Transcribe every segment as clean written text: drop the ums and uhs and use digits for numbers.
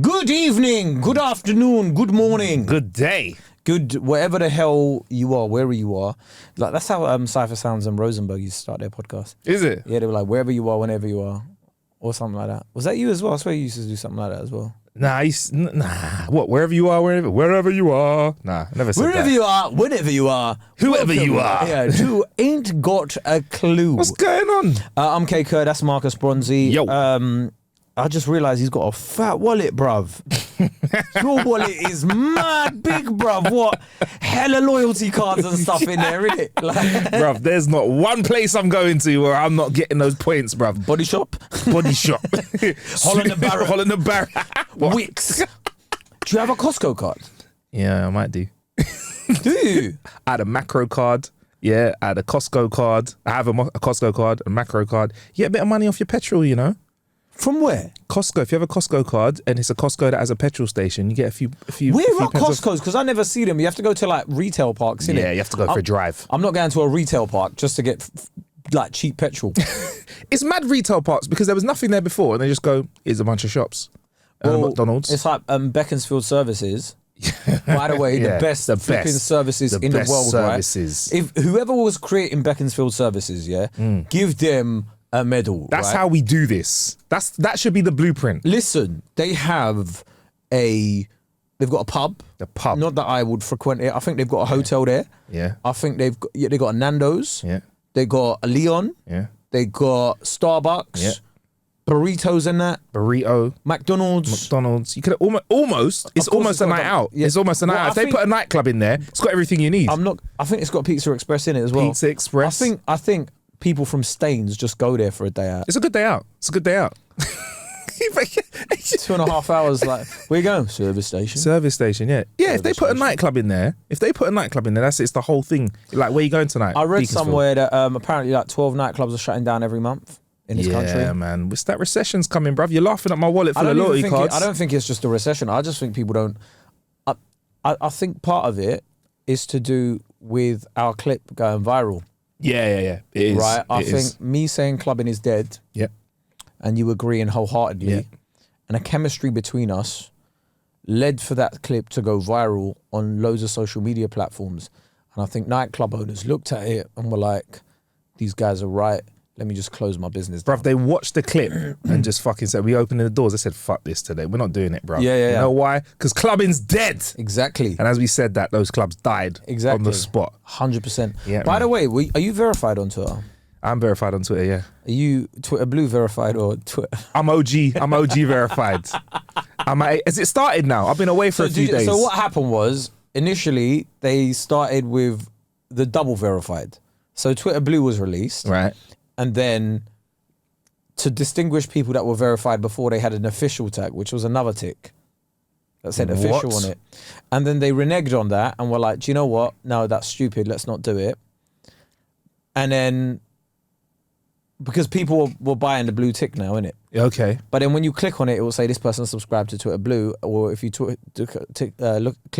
Good evening, good afternoon, good morning, Good day. good whatever the hell you are, wherever you are. Like that's how Cypher Sounds and Rosenberg used to start their podcast. Is it? Yeah, they were like wherever you are, whenever you are, or something like that. Was that you as well? I swear you used to do something like that as well. Nah, what? Wherever you are, wherever you are. Nah, never said Wherever that. you are, whenever you are, Whoever welcome. you are. Yeah, who ain't got a clue. What's going on? I'm Kae, that's Marcus Bronzy. Yo. I just realised he's got a fat wallet, bruv. Your wallet is mad big, bruv. What? Hella loyalty cards and stuff in there, innit? Like, Bruv, there's not one place I'm going to where I'm not getting those points, bruv. Body shop, Body shop. Holland and Barrett. Holland and Barrett. Wix. Do you have a Costco card? Yeah, I might do. Do you? I had a macro card. Yeah, I had a Costco card. I have a Costco card, a macro card. You get a bit of money off your petrol, you know? From where? Costco. If you have a Costco card and it's a Costco that has a petrol station, you get a few. Where a few are pence off. Costco's? Because I never see them. You have to go to like retail parks, innit? Yeah, you have to go for a drive. I'm not going to a retail park just to get like cheap petrol. It's mad retail parks because there was nothing there before and they just go, here's a bunch of shops. Well, McDonald's. It's like Beaconsfield Services. By the way, Yeah, the best flipping services in the world, services. right? If whoever was creating Beaconsfield Services, give them a medal. That's right? how we do this. That should be the blueprint. Listen, they've got a pub. The pub. Not that I would frequent it. I think they've got a hotel there. Yeah. I think they got a Nando's. Yeah. They got a Leon. Yeah. They got Starbucks. Yeah. Burritos and that. Burrito. McDonald's. You could almost. It's almost a night out. Yeah. It's almost a night Well, out. If they put a nightclub in there, it's got everything you need. I think it's got Pizza Express in it as well. Pizza Express. I think people from Staines just go there for a day out. It's a good day out. 2.5 hours, like, where you going? Service station. Service station, yeah. Yeah, if they put a station. nightclub in there, it's the whole thing. Like, where you going tonight? I read Beaconsfield. somewhere that apparently like 12 nightclubs are shutting down every month in this country. Yeah, man. It's that recession's coming, bruv. You're laughing at my wallet full of loyalty cards. I don't think it's just a recession. I just think people don't. I think part of it is to do with our clip going viral. Yeah. It is. Right? I It think is. me saying clubbing is dead, Yeah. and you agreeing wholeheartedly, Yeah. and a chemistry between us led for that clip to go viral on loads of social media platforms. And I think nightclub owners looked at it and were like, these guys are right. Let me just close my business down. Bruv, they watched the clip and just fucking said, we opening the doors. They said, fuck this today. We're not doing it, bruv. Yeah. You know why? Because clubbing's dead. Exactly. And as we said that, those clubs died on the spot. 100%. Yeah, By man. the way, are you verified on Twitter? I'm verified on Twitter, yeah. Are you Twitter Blue verified or Twitter? I'm OG verified. Has it started now? I've been away for a few days. So what happened was, initially, they started with the double verified. So Twitter Blue was released. Right. And then to distinguish people that were verified before, they had an official tag, which was another tick that said official What? on it. And then they reneged on that and were like, do you know what? No, that's stupid. Let's not do it. And then, because people were buying the blue tick now, innit? Okay. But then when you click on it, it will say this person subscribed to Twitter Blue. Or if you click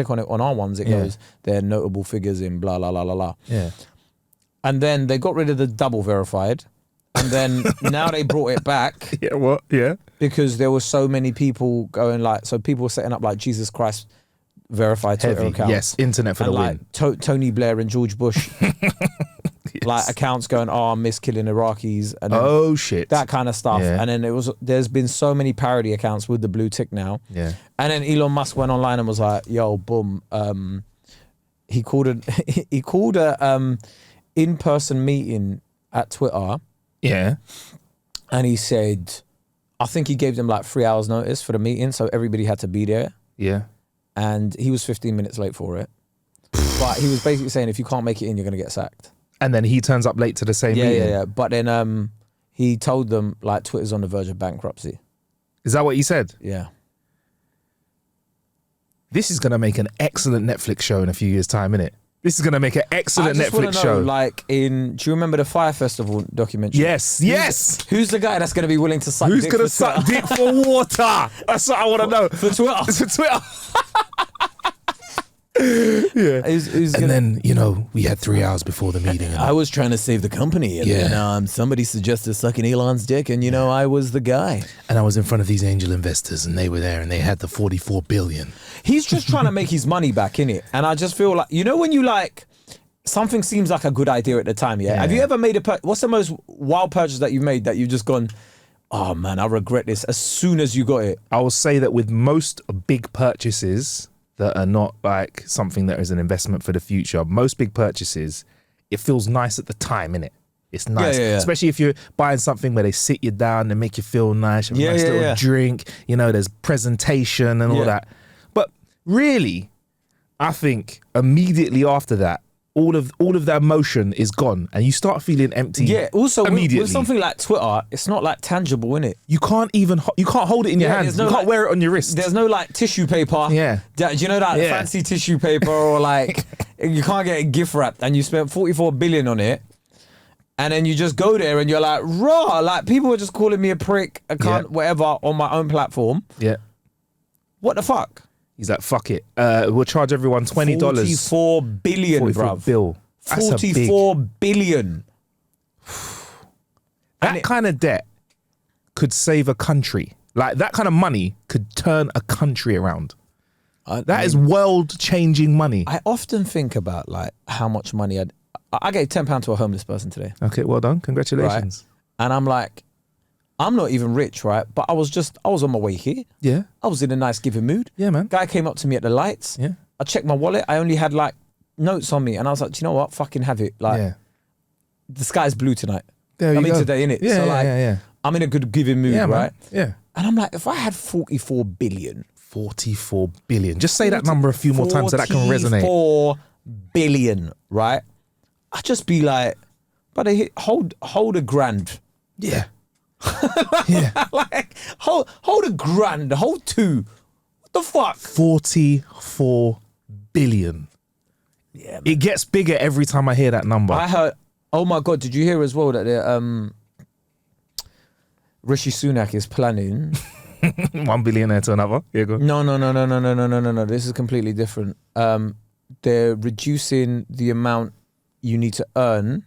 on it on our ones, it goes, they're notable figures in blah, blah, blah, blah, blah. Yeah. And then they got rid of the double verified. And then now they brought it back Yeah, what? Yeah. because there were so many people going like, so people were setting up like Jesus Christ verified Twitter Heavy. accounts. Yes, internet for and the like win. Tony Blair and George Bush, like accounts going, oh, I miss killing Iraqis. And then Oh, shit. that kind of stuff. Yeah. And then there's been so many parody accounts with the blue tick now. Yeah. And then Elon Musk went online and was like, yo, boom. He called a in-person meeting at Twitter. Yeah. And he said, I think he gave them like 3 hours notice for the meeting. So everybody had to be there. Yeah. And he was 15 minutes late for it. But he was basically saying, if you can't make it in, you're going to get sacked. And then he turns up late to the same meeting. Yeah. But then he told them like Twitter's on the verge of bankruptcy. Is that what he said? Yeah. This is going to make an excellent Netflix show in a few years' time, innit? This is going to make an excellent I just wanna Netflix know, show. like do you remember the Fire Festival documentary? Yes. Who's the guy that's going to be willing to suck Who's dick going to for suck Twitter? dick for water? That's what I want to know. For Twitter? For Twitter. Yeah. And then, we had 3 hours before the meeting. I was trying to save the company, and then somebody suggested sucking Elon's dick, and I was the guy. And I was in front of these angel investors, and they were there, and they had the 44 billion. He's just trying to make his money back, innit? And I just feel like, when you something seems like a good idea at the time, yeah? Have you ever made what's the most wild purchase that you've made that you've just gone, oh man, I regret this as soon as you got it? I will say that with most big purchases that are not like something that is an investment for the future, most big purchases, it feels nice at the time, innit? It's nice, especially if you're buying something where they sit you down and make you feel nice, have a nice little drink, there's presentation and all that. But really, I think immediately after that, all of that emotion is gone, and you start feeling empty. Yeah. Also, immediately. With something like Twitter, it's not like tangible, innit? You can't hold it in your hands. You can't wear it on your wrist. There's no tissue paper. Yeah. Do you know that fancy tissue paper, or you can't get a gift wrapped, and you spent 44 billion on it, and then you just go there and you're like, raw. People are just calling me a prick, a cunt, whatever, on my own platform. Yeah. What the fuck? He's like, fuck it. We'll charge everyone $20. 44 billion, bruv. Bill. 44 billion. That kind of debt could save a country. That kind of money could turn a country around. That is world-changing money. I often think about how much money I gave £10 to a homeless person today. Okay, well done. Congratulations. Right? And I'm like, I'm not even rich, right? But I was on my way here. Yeah. I was in a nice giving mood. Yeah, man. Guy came up to me at the lights. Yeah. I checked my wallet. I only had notes on me. And I was like, do you know what? Fucking have it. The sky's blue tonight. There you go. Today, innit? Yeah, so I'm in a good giving mood, right? Man. Yeah. And I'm like, if I had 44 billion. 44 billion. Just say that number a few more times so that can resonate. 44 billion, right? I'd just be like, but hold a grand. Yeah. Yeah. hold a grand, hold two. What the fuck? 44 billion. Yeah, man. It gets bigger every time I hear that number. I heard, oh my God, did you hear as well that Rishi Sunak is planning 1 billionaire to another? Yeah, go. No. This is completely different. They're reducing the amount you need to earn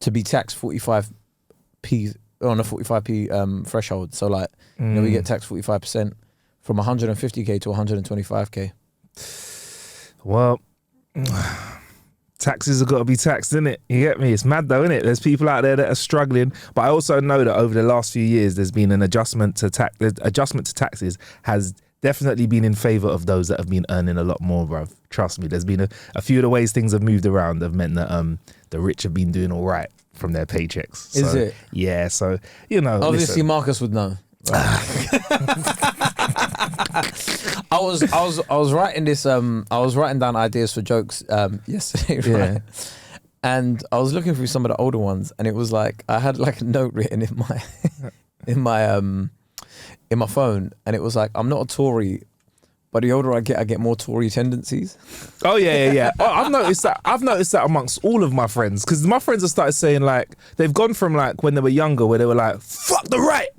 to be taxed 45p on a 45p threshold. So we get taxed 45% from 150k to 125k. Well, taxes have got to be taxed, innit? You get me? It's mad though, innit? There's people out there that are struggling, but I also know that over the last few years, there's been an adjustment to tax. The adjustment to taxes has definitely been in favour of those that have been earning a lot more, bruv. Trust me. There's been a few of the ways things have moved around have meant that the rich have been doing all right from their paychecks. So, is it? Yeah. So obviously listen. Marcus would know. Right? I was writing this. I was writing down ideas for jokes yesterday, right? Yeah. And I was looking through some of the older ones, and it was I had a note written in my phone, and it was I'm not a Tory, but the older I get more Tory tendencies. Oh yeah. Oh, I've noticed that amongst all of my friends, because my friends have started saying they've gone from when they were younger, where they were fuck the right,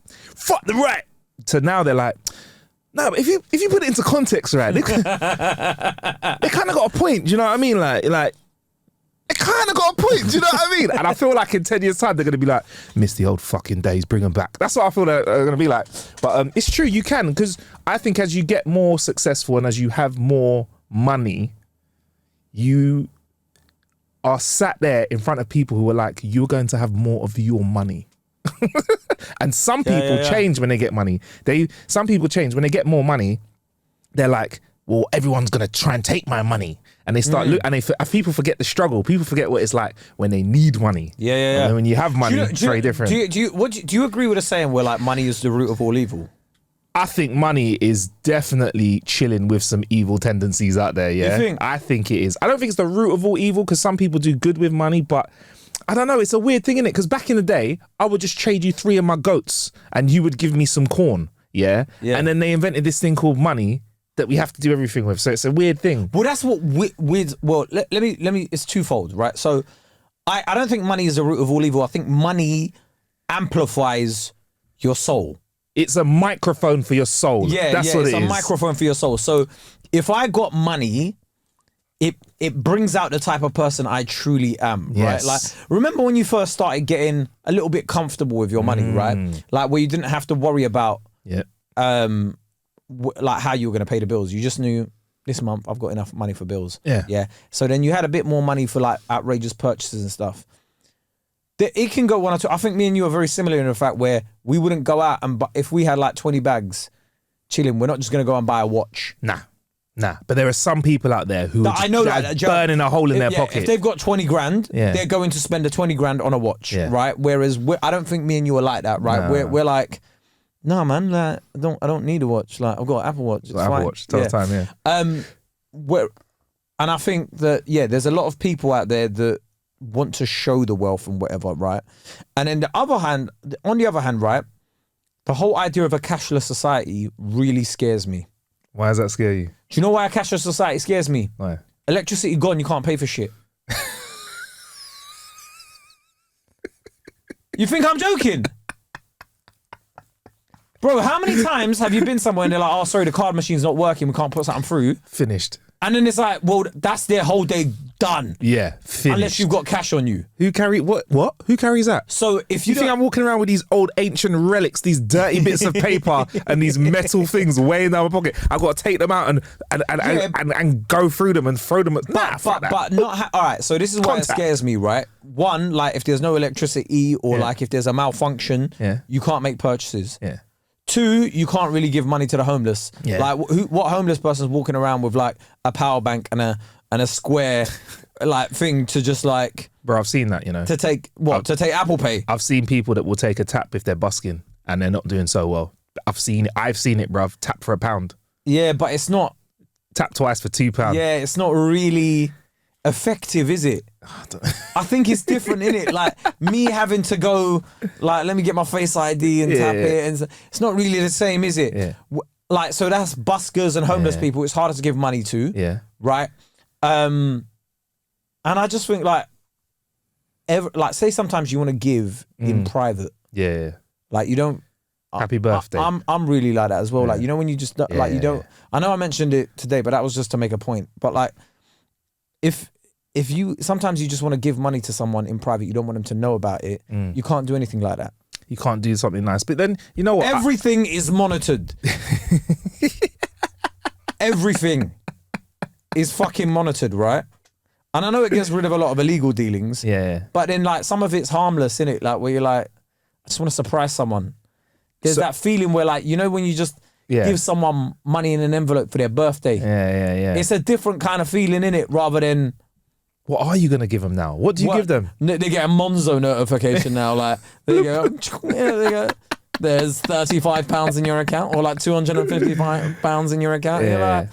to now they're no, but if you put it into context, right, they kind of got a point. Do you know what I mean? It kind of got a point. Do you know what I mean? And I feel in 10 years' time, they're going to be miss the old fucking days, bring them back. That's what I feel they're going to be like. But it's true, you can, because I think as you get more successful and as you have more money, you are sat there in front of people who are you're going to have more of your money. And some people change when they get money. Some people change when they get more money. They're well, everyone's going to try and take my money. And they start people forget the struggle. People forget what it's like when they need money. Yeah. And then when you have money, it's very different. Do you agree with the saying where money is the root of all evil? I think money is definitely chilling with some evil tendencies out there, yeah? You think? I think it is. I don't think it's the root of all evil, because some people do good with money, but I don't know, it's a weird thing, innit? Because back in the day, I would just trade you 3 of my goats and you would give me some corn, yeah? And then they invented this thing called money that we have to do everything with. So it's a weird thing. Well, that's what weird. Well, let me. It's twofold, right? So, I don't think money is the root of all evil. I think money amplifies your soul. It's a microphone for your soul. Yeah, that's what it's it is. a microphone for your soul. So, if I got money, it brings out the type of person I truly am, Yes. right? Like, remember when you first started getting a little bit comfortable with your money, right? Like where you didn't have to worry about, Yeah. like how you were going to pay the bills. You just knew this month I've got enough money for bills. Yeah. So then you had a bit more money for like outrageous purchases and stuff. It can go one or two. I think me and you are very similar in the fact where we wouldn't go out and if we had like 20 bags chilling, we're not just going to go and buy a watch. Nah. But there are some people out there who I know that burning a hole in their pocket. If they've got 20 grand, Yeah. they're going to spend the 20 grand on a watch, Yeah. right? Whereas I don't think me and you are like that, right? No. We're like, no, man, like, I don't need a watch. Like I've got an Apple Watch. It's Apple fine. Watch, total time, yeah. And I think that there's a lot of people out there that want to show the wealth and whatever, right? And then on the other hand, right, the whole idea of a cashless society really scares me. Why does that scare you? Do you know why a cashless society scares me? Why? Electricity gone, you can't pay for shit. You think I'm joking? Bro, how many times have you been somewhere and they're like, oh, sorry, the card machine's not working, we can't put something through? Finished. And then it's like, well, that's their whole day done. Yeah, finished. Unless you've got cash on you. Who carry what? Who carries that? So if You think I'm walking around with these old ancient relics, these dirty bits of paper and these metal things weighing down my pocket? I've got to take them out and go through them and throw them. But not all right. So this is why Contact. it scares me, right? One, like if there's no electricity or like if there's a malfunction, you can't make purchases. Yeah. Two, you can't really give money to the homeless. Yeah. Like what homeless person's walking around with like a power bank and a square like thing to just like Bro, I've seen that, you know. to take Apple Pay. I've seen people that will take a tap if they're busking and they're not doing so well. I've seen it, bruv. Tap for £1. Yeah, but it's not. Tap twice for £2. Yeah, it's not really effective, is it? I think it's different, innit? Like me having to go, like, let me get my Face ID and tap it, and it's not really the same, is it? Yeah. Like, so that's buskers and homeless people. It's harder to give money to, Yeah. right? And I just think like, say sometimes you want to give in private, Yeah. like you don't. Happy birthday. I'm really like that as well. Like, you know, when you just like you don't. I know I mentioned it today, but that was just to make a point. But like, if you sometimes you just want to give money to someone in private, you don't want them to know about it. You can't do anything like that. You can't do something nice. But then, you know what? Everything is monitored. Everything is fucking monitored, right? And I know it gets rid of a lot of illegal dealings. Yeah. But then like some of it's harmless, innit? Like where you're like, I just want to surprise someone. There's that feeling where like, you know, when you just give someone money in an envelope for their birthday. Yeah. It's a different kind of feeling, innit? Rather than... What are you going to give them now? What do you give them? They get a Monzo notification now, like, there you go. Yeah, there you go. There's £35 in your account, or like £255 in your account. Yeah. You're like,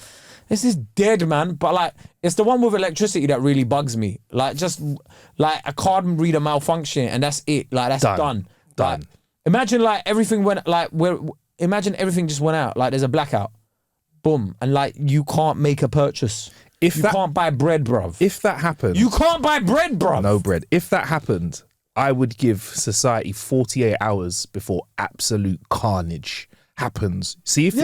this is dead, man. But like, it's the one with electricity that really bugs me. Like, just like a card reader malfunction, and that's it. Like, that's done. Done. Like, imagine like everything went like imagine everything just went out. Like, there's a blackout. Boom. And like, you can't make a purchase. You can't buy bread, bruv. If that happened... You can't buy bread, bruv. No bread. If that happened, I would give society 48 hours before absolute carnage happens. See, if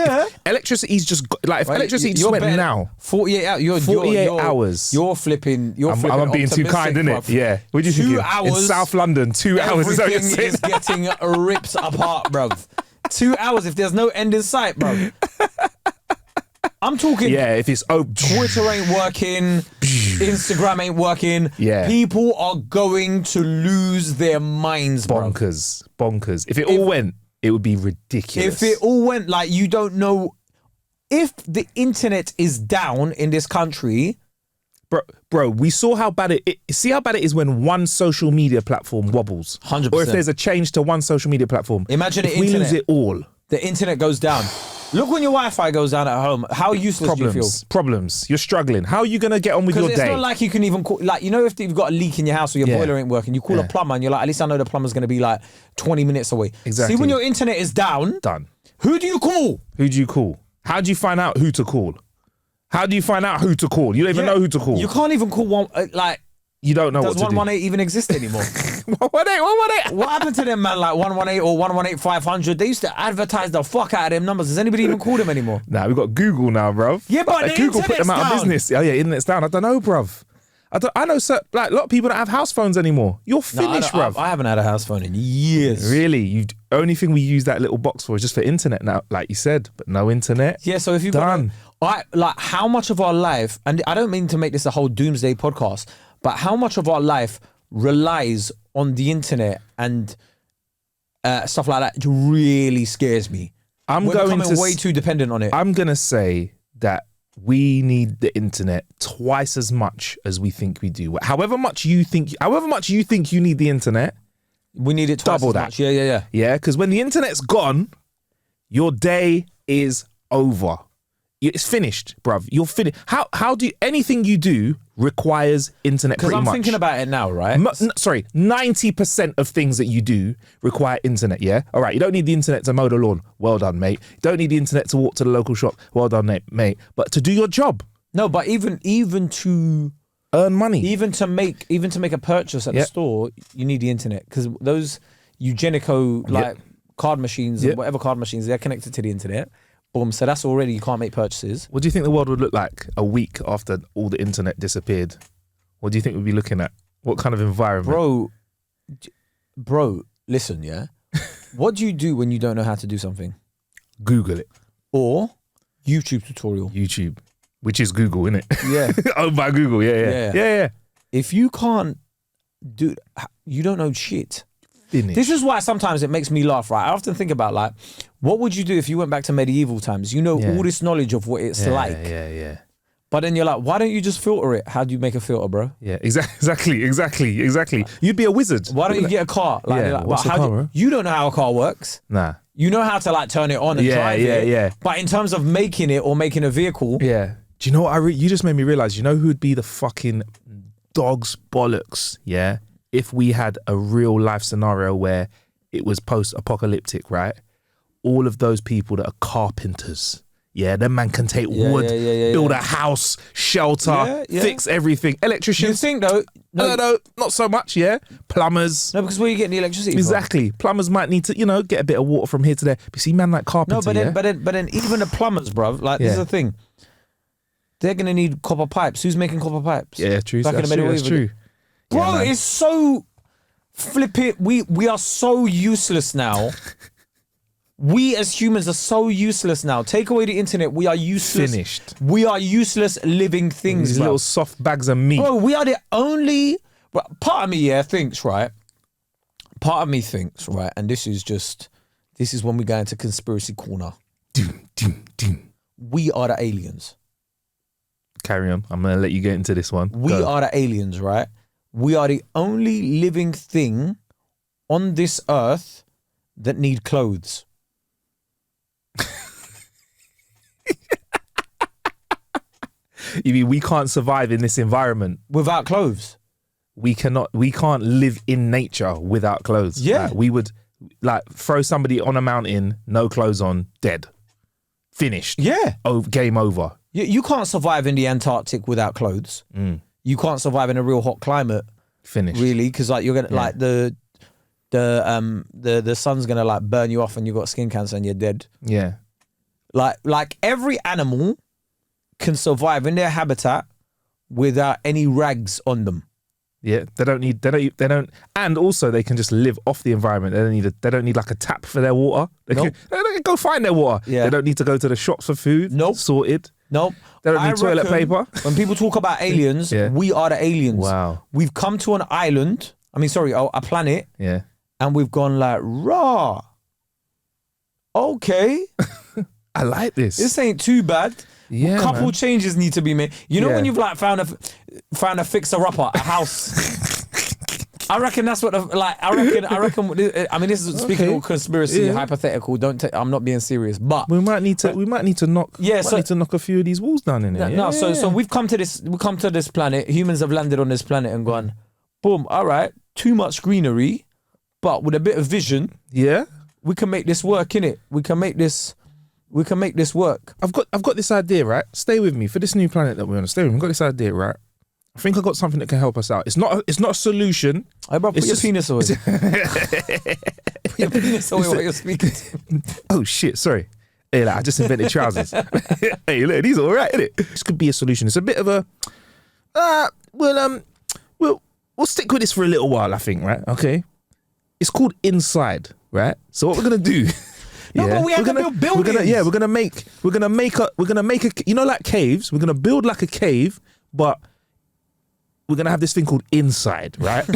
electricity's just... Like, if electricity just went now... 48 hours. 48 hours. You're flipping... I'm being too kind, innit? Bruv. Yeah. What do you think? 2 hours... In South London, 2 hours is what you're Everything saying. is getting ripped apart, bruv. 2 hours if there's no end in sight, bruv. I'm talking... Yeah, if it's... Twitter ain't working. Instagram ain't working. Yeah. People are going to lose their minds, bruv. Bonkers. If it all went, it would be ridiculous. If it all went, like, you don't know... If the internet is down in this country... Bro, we saw how bad see how bad it is when one social media platform wobbles. 100%. Or if there's a change to one social media platform. Imagine if the we internet. lose it all. The internet goes down. Look when your Wi-Fi goes down at home. How useless do you feel? Problems. You're struggling. How are you going to get on with your day? Because it's not like you can even call... Like, you know, if you've got a leak in your house or your boiler ain't working, you call a plumber and you're like, at least I know the plumber's going to be like 20 minutes away. Exactly. See, when your internet is down... Done. Who do you call? How do you find out who to call? You don't even know who to call. You can't even call one... you don't know what Does to do. 118 even exist anymore? 118. What happened to them, man? Like 118 or 118-500? They used to advertise the fuck out of them numbers. Does anybody even call them anymore? Nah, we got Google now, bruv. Yeah, but like, the Google put them out internet's of down. business. Oh yeah, internet's down. I don't know, bruv. I know, like a lot of people don't have house phones anymore. You're finished, bruv. I haven't had a house phone in years. Really? Only thing we use that little box for is just for internet now, like you said, but no internet. Yeah, so if you've done. like how much of our life, and I don't mean to make this a whole doomsday podcast, but how much of our life relies on the internet and stuff like that really scares me. We're becoming way too dependent on it. I'm gonna say that we need the internet twice as much as we think we do. However much you think you need the internet, we need it twice double as that. much. Yeah. Yeah, because when the internet's gone, your day is over. It's finished, bruv. You're finished. How do anything you do requires internet pretty much? Because I'm thinking about it now, right? 90% of things that you do require internet, yeah? All right, you don't need the internet to mow the lawn. Well done, mate. You don't need the internet to walk to the local shop. Well done, mate. But to do your job. No, but even to earn money. Even to make a purchase at the store, you need the internet. Because those Eugenico card machines, or whatever card machines, they're connected to the internet. Boom, so that's already, you can't make purchases. What do you think the world would look like a week after all the internet disappeared? What do you think we'd be looking at? What kind of environment? Bro, listen, yeah? What do you do when you don't know how to do something? Google it. Or YouTube tutorial. YouTube, which is Google, isn't it? Yeah. Owned by Google, yeah. If you can't do, you don't know shit. Finish. This is why sometimes it makes me laugh, right? I often think about, like, what would you do if you went back to medieval times? You know, all this knowledge of what it's like. Yeah. But then you're like, why don't you just filter it? How do you make a filter, bro? Yeah, exactly. You'd be a wizard. Why don't you get a car? Like, what's a car, bro? You don't know how a car works. Nah. You know how to like turn it on and drive it. Yeah. But in terms of making it or making a vehicle. Yeah. Do you know what you just made me realize, you know who would be the fucking dog's bollocks, yeah? If we had a real life scenario where it was post-apocalyptic, right? All of those people that are carpenters, yeah, them man can take wood, build a house, shelter, fix everything. Electricians. You think though? No, not so much, yeah? Plumbers. No, because where are you getting the electricity Exactly. from? Plumbers might need to, get a bit of water from here to there. But see, man like carpenter, No, but then even the plumbers, bruv, like, this is the thing. They're going to need copper pipes. Who's making copper pipes? Yeah, true. That's true. Bro, it's so flipping. We are so useless now. We as humans are so useless now. Take away the internet, we are useless. Finished. We are useless living things. These little soft bags of meat. Bro, we are the only. Part of me, thinks, right? Part of me thinks, right? And this is when we go into conspiracy corner. Doom. We are the aliens. Carry on. I'm going to let you get into this one. We are the aliens, right? We are the only living thing on this earth that need clothes. You mean we can't survive in this environment without clothes? We can't live in nature without clothes. Yeah. Like, we would throw somebody on a mountain, no clothes on, dead. Finished. Yeah. Game over. You can't survive in the Antarctic without clothes. You can't survive in a real hot climate. Finished. Really, because like you're gonna like the sun's gonna like burn you off and you've got skin cancer and you're dead. Yeah. Like every animal can survive in their habitat without any rags on them. Yeah, they don't, and also they can just live off the environment. They don't need like a tap for their water. They can go find their water. Yeah. They don't need to go to the shops for food. Nope. Sorted. Nope. They don't need toilet paper. When people talk about aliens, we are the aliens. Wow. We've come to an island, a planet. Yeah. And we've gone like, raw. Okay. I like this. This ain't too bad. Yeah, a couple changes need to be made. You know when you've like found a fixer-upper, a house. I reckon that's what I reckon. This is speaking of conspiracy, hypothetical. I'm not being serious, but we might need to knock. Yeah, need to knock a few of these walls down in there. So we've come to this planet. Humans have landed on this planet and gone, boom. All right, too much greenery, but with a bit of vision, we can make this work. Innit? We can make this work. I've got this idea, right? Stay with me for this new planet that we're on. Stay with me. I've got this idea, right? I think I got something that can help us out. It's not a solution. Hey, bro, put It's your just- penis away. Put your penis away while you're speaking. Oh shit, sorry. Hey, like, I just invented trousers. Hey, look, these are all right, innit? This could be a solution. It's a bit of a we'll stick with this for a little while, I think, right? Okay. It's called Inside, right? So what we're gonna do? No, but we have to build buildings. We're gonna make a, you know, like caves. We're gonna build like a cave, but we're gonna have this thing called Inside, right?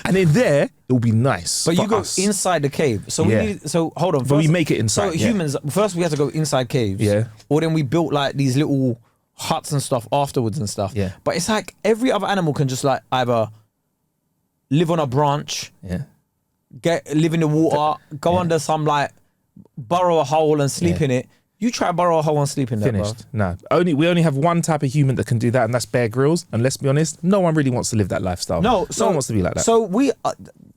And in there, it'll be nice. But for you go us. inside the cave. So Yeah. we need. So hold on. But we first- make it inside. So yeah. humans, first we have to go inside caves. Yeah. Or then we built like these little huts and stuff afterwards and stuff. Yeah. But it's like every other animal can just like either live on a branch, Yeah. live in the water, go under some like burrow a hole and sleep Yeah. in it. You try to burrow a hole and sleep in there, bro. Finished. No, we only have one type of human that can do that, and that's Bear Grylls. And let's be honest, no one really wants to live that lifestyle. No, no one wants to be like that. So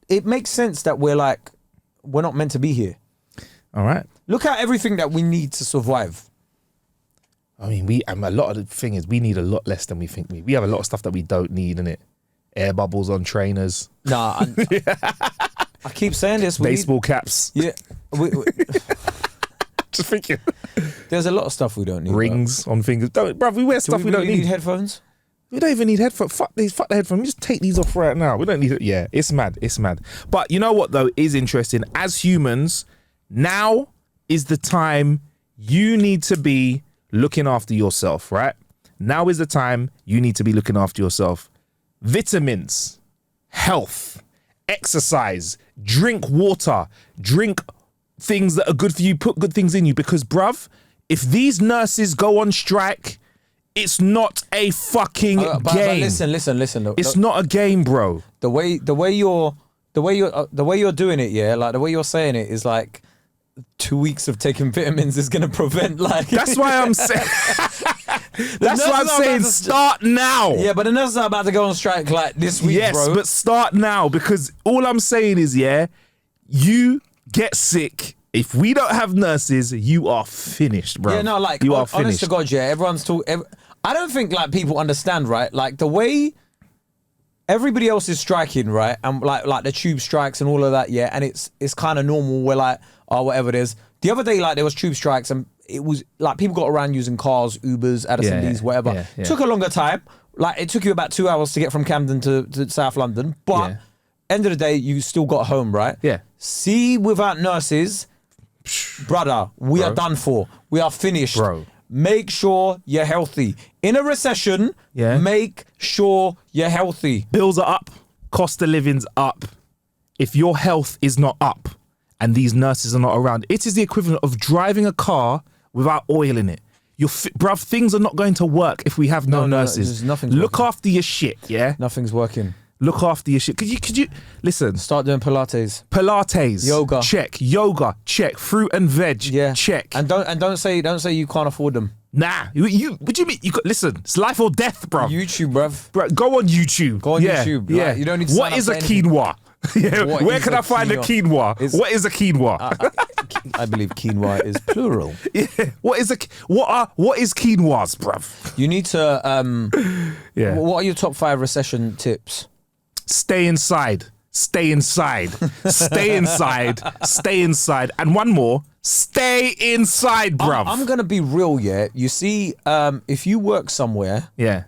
it makes sense that we're not meant to be here. All right. Look at everything that we need to survive. I mean, a lot of the thing is we need a lot less than we think we have a lot of stuff that we don't need in it. Air bubbles on trainers, Nah, I keep saying this. baseball caps. Yeah, Just thinking. there's a lot of stuff we don't need. Rings on fingers. Bruv, we wear Bro. stuff Do we don't really need. headphones. We don't even need headphones. Fuck these. Fuck the headphones. We just take these off right now. We don't need it. Yeah, it's mad. It's mad. But you know what though is interesting? As humans, now is the time you need to be looking after yourself, right? Now is the time you need to be looking after yourself. Vitamins, health, exercise, drink water, drink things that are good for you, put good things in you. Because, bruv, if these nurses go on strike, it's not a fucking But game. listen. though. It's not a game, bro. The way you're doing it, yeah, like the way you're saying it is like 2 weeks of taking vitamins is gonna prevent like. That's why I'm saying. That's why I'm nurses are saying about to- start now. Yeah, but the nurses are about to go on strike like this week, Yes, bro. but start now, because all I'm saying is, yeah, you get sick. If we don't have nurses, you are finished, bro. Yeah, no, like you are honest finished. to God, yeah, everyone's talking. I don't think like people understand, right? Like the way everybody else is striking, right? And like the tube strikes and all of that, yeah. And it's kind of normal. We're like, oh, whatever it is. The other day, like there was tube strikes, and it was like people got around using cars, Ubers, Addison Yeah, D's, whatever. yeah. Took a longer time. Like it took you about 2 hours to get from Camden to South London, but Yeah. end of the day, you still got home, right? Yeah. See, without nurses, brother, we are done for. We are finished. Bro. Make sure you're healthy. In a recession, Yeah. make sure you're healthy. Bills are up, cost of living's up. If your health is not up and these nurses are not around, it is the equivalent of driving a car without oil in it. Bruv, things are not going to work if we have no nurses. there's nothing's Look working. after your shit, yeah? Nothing's working. Look after your shit. Could you listen? Start doing Pilates. Pilates, Yoga. check. Yoga, check. Fruit and veg, Yeah. check. And don't say you can't afford them. Nah, what do you mean? Listen, it's life or death, bro. YouTube, bruv. Bro, go on YouTube. Go on Yeah, YouTube. Yeah, Like, you don't need to What sign up is for a anything. quinoa? Yeah, What where is can a I find a quinoa? It's- What is a quinoa? I believe quinoa is plural. Yeah. What is quinoas, bruv? You need to Yeah. what are your top 5 recession tips? Stay inside. Stay inside. Stay inside. Stay inside. And one more. Stay inside, bruv. I'm gonna be real, yeah. You see, if you work somewhere Yeah.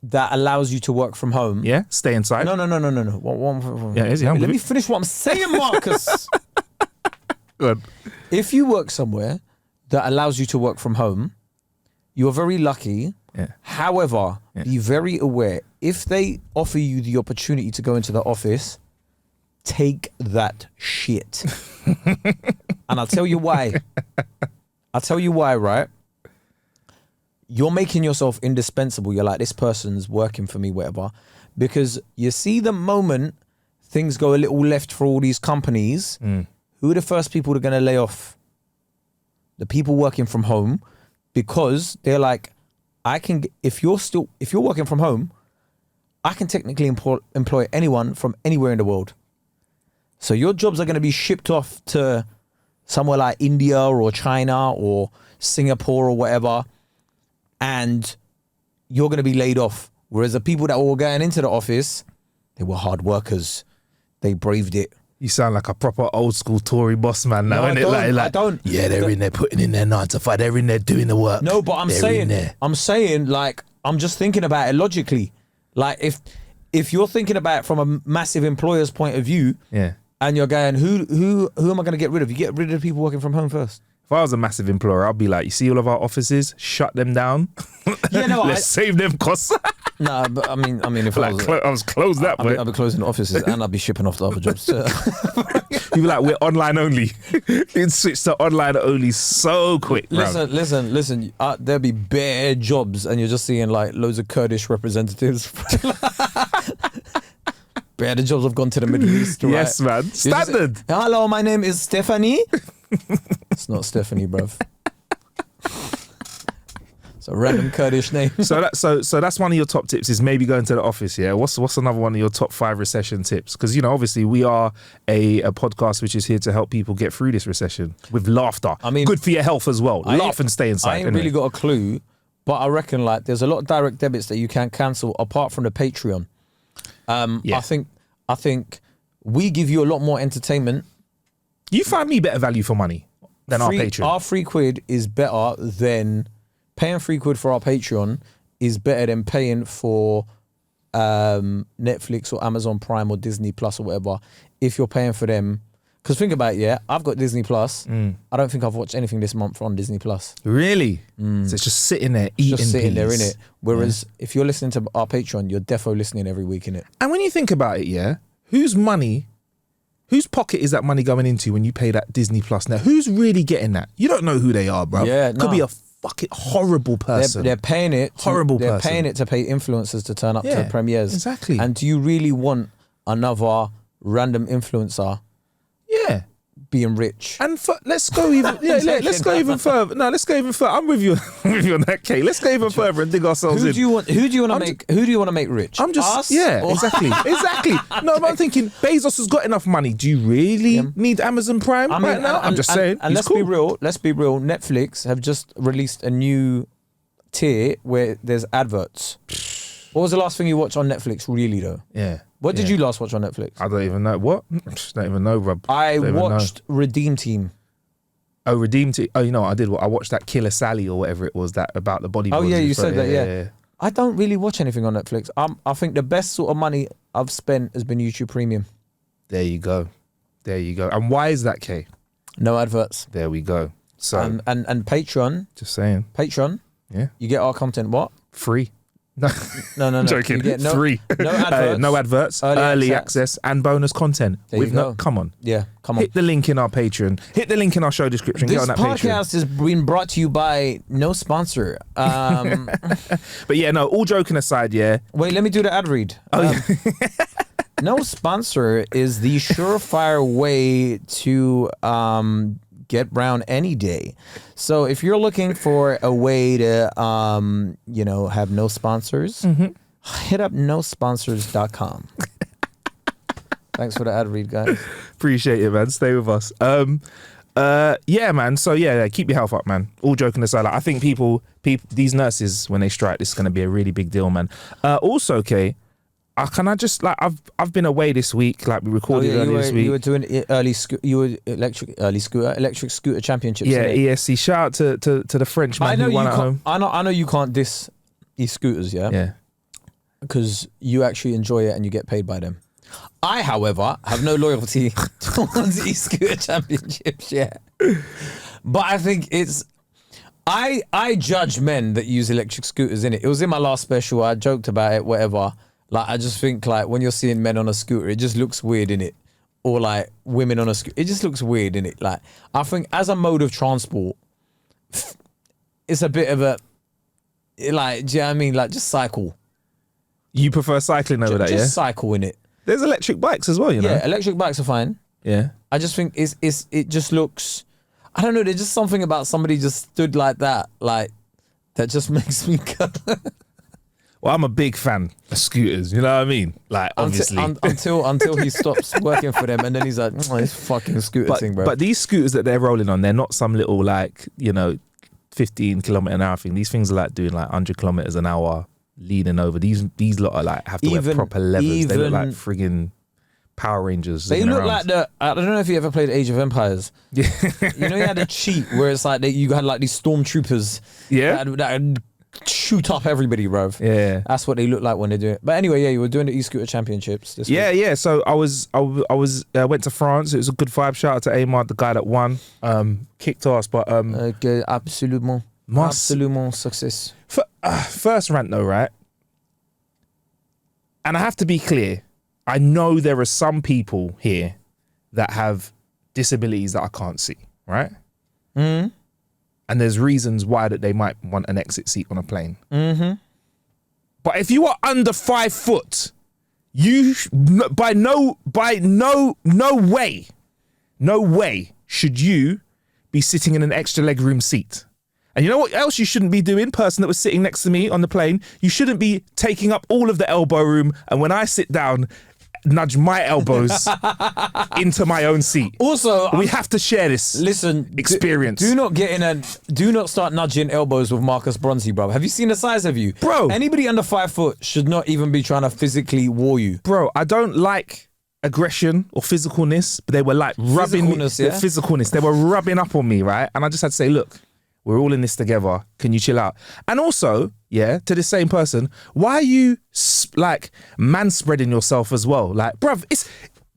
that allows you to work from home. Yeah. Stay inside. No. One, Yeah, is he? I'm let with me you. finish what I'm saying, Marcus. Good. If you work somewhere that allows you to work from home, you're very lucky. Yeah. However, be very aware, if they offer you the opportunity to go into the office, take that shit. And I'll tell you why. Right? You're making yourself indispensable. You're like, this person's working for me, whatever. Because you see, the moment things go a little left for all these companies, who are the first people that are going to lay off? The people working from home, because they're like, if you're working from home, I can technically employ anyone from anywhere in the world. So your jobs are going to be shipped off to somewhere like India or China or Singapore or whatever, and you're going to be laid off. Whereas the people that were going into the office, they were hard workers. They braved it. You sound like a proper old school Tory boss man now, No, innit? I don't. Yeah, they're in there putting in their 9 to 5. They're in there doing the work. No, but I'm saying, like, I'm just thinking about it logically. Like, if you're thinking about it from a massive employer's point of view, Yeah. and you're going, who am I going to get rid of? You get rid of the people working from home first. If I was a massive employer, I'd be like, you see all of our offices, shut them down. Yeah, no, let's save them costs. No, but I mean, if like, I was closed that way. I'd be closing the offices and I'd be shipping off the other jobs. You'd be like, we're online only. You'd switch to online only so quick, bro. Listen. There'd be bare jobs, and you're just seeing like loads of Kurdish representatives. Bare the jobs have gone to the Middle East. Right? Yes, man. Standard. Hello, my name is Stephanie. It's not Stephanie, bruv. It's a random Kurdish name. So that's one of your top tips, is maybe going to the office. Yeah. What's another one of your top 5 recession tips? Because obviously we are a podcast which is here to help people get through this recession with laughter. I mean, good for your health as well. Laugh and stay inside. I ain't really got a clue, but I reckon like there's a lot of direct debits that you can cancel apart from the Patreon. Yeah. I think we give you a lot more entertainment. You find me better value for money than our Patreon. Our £3 is better than paying £3 for our Patreon is better than paying for Netflix or Amazon Prime or Disney Plus or whatever. If you're paying for them, because think about it, yeah, I've got Disney Plus. I don't think I've watched anything this month on Disney Plus. Really? So it's just sitting there eating just sitting peas. there in it. Whereas if you're listening to our Patreon, you're defo listening every week in it. And when you think about it, yeah, whose pocket is that money going into when you pay that Disney Plus now? Who's really getting that? You don't know who they are, bro. Yeah, could be a fucking horrible person. They're paying it. They're paying it to pay influencers to turn up to premieres. Exactly. And do you really want another random influencer? Yeah. Being rich. And let's go even let's go even further. No, let's go even further. I'm with you on that, Kate. Let's go even further and dig ourselves in. Who do you want to make rich? I'm just Us? Exactly. No, but I'm thinking Bezos has got enough money. Do you really need Amazon Prime right now? I'm just saying. And let's be real. Netflix have just released a new tier where there's adverts. What was the last thing you watched on Netflix, really though? Yeah. What did you last watch on Netflix? I don't even know. What? Don't even know, bro. I watched Redeem Team. Oh, Redeem Team. Oh, you know what I did? I watched that Killer Sally or whatever it was, that about the bodybuilders. Oh, yeah, you said that, yeah. I don't really watch anything on Netflix. I think the best sort of money I've spent has been YouTube Premium. There you go. And why is that, Kay? No adverts. There we go. So and Patreon. Just saying. Patreon. Yeah. You get our content what? Free. No. Joking. You get free. No adverts. No adverts. Early access and bonus content. Come on. Yeah, come on. Hit the link in our Patreon. Hit the link in our show description. This get on that podcast has been brought to you by no sponsor. But yeah, no, all joking aside, yeah. Wait, let me do the ad read. No sponsor is the surefire way to get round any day. So if you're looking for a way to have no sponsors, hit up nosponsors.com. Thanks for the ad read, guys. Appreciate it, man. Stay with us. Yeah, man. So yeah, keep your health up, man. All joking aside, I think people, these nurses, when they strike, this is going to be a really big deal, man. Also, okay, can I just I've been away this week, like we recorded earlier this week. You were doing electric scooter championships. Yeah, ESC. Shout out to the Frenchman who won at home. I know you can't diss e-scooters, yeah? Yeah. Because you actually enjoy it and you get paid by them. I, however, have no loyalty towards e-scooter championships, yeah. But I think I judge men that use electric scooters in it. It was in my last special. I joked about it, whatever. Like, I just think, like, when you're seeing men on a scooter, it just looks weird in it. Or, like, women on a scooter. It just looks weird in it. Like, I think as a mode of transport, it's a bit of a, like, do you know what I mean? Like, just cycle. You prefer cycling over that, yeah? Just cycle in it. There's electric bikes as well, you know? Yeah, electric bikes are fine. Yeah. I just think it just looks, I don't know, there's just something about somebody just stood like that just makes me go. Well, I'm a big fan of scooters, you know what I mean? Like, obviously. Until he stops working for them and then he's like, this fucking scooter thing, bro. But these scooters that they're rolling on, they're not some little, like, 15 kilometre an hour thing. These things are like doing like 100 kilometres an hour, leaning over. These lot are like have to wear proper leathers. They look like friggin' Power Rangers. They look around. like I don't know if you ever played Age of Empires. Yeah. You know, you had a cheat where it's like you had like these stormtroopers. Yeah. That shoot up everybody, bruv. Yeah. That's what they look like when they do it. But anyway, yeah, you were doing the e-scooter championships this week. Yeah. So I went to France. It was a good vibe. Shout out to Amar, the guy that won. Kicked ass, but absolument success. First rant though, right? And I have to be clear. I know there are some people here that have disabilities that I can't see, right? Mm-hmm. And there's reasons why that they might want an exit seat on a plane. Mm-hmm. But if you are under 5 foot, you by no way should you be sitting in an extra legroom seat. And you know what else you shouldn't be doing, person that was sitting next to me on the plane? You shouldn't be taking up all of the elbow room, and when I sit down, nudge my elbows into my own seat. Also, we have to share this experience. Do not start nudging elbows with Marcus Bronzy, bro. Have you seen the size of you? Bro. Anybody under 5 foot should not even be trying to physically war you. Bro, I don't like aggression or physicalness, but they were like rubbing physicalness. They were rubbing up on me, right? And I just had to say, look, we're all in this together. Can you chill out? And also, yeah, to the same person, why are you like man-spreading yourself as well? Like, bruv,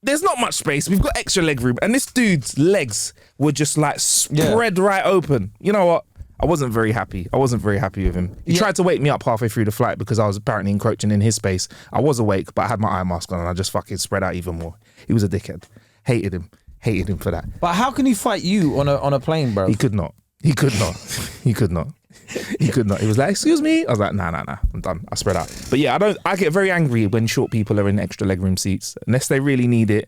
there's not much space. We've got extra leg room. And this dude's legs were just like spread right open. You know what? I wasn't very happy. With him. He tried to wake me up halfway through the flight because I was apparently encroaching in his space. I was awake, but I had my eye mask on and I just fucking spread out even more. He was a dickhead. Hated him for that. But how can he fight you on a plane, bro? He could not. He could not. He was like, excuse me. I was like, nah, I'm done. I spread out. But yeah, I get very angry when short people are in extra legroom seats. Unless they really need it,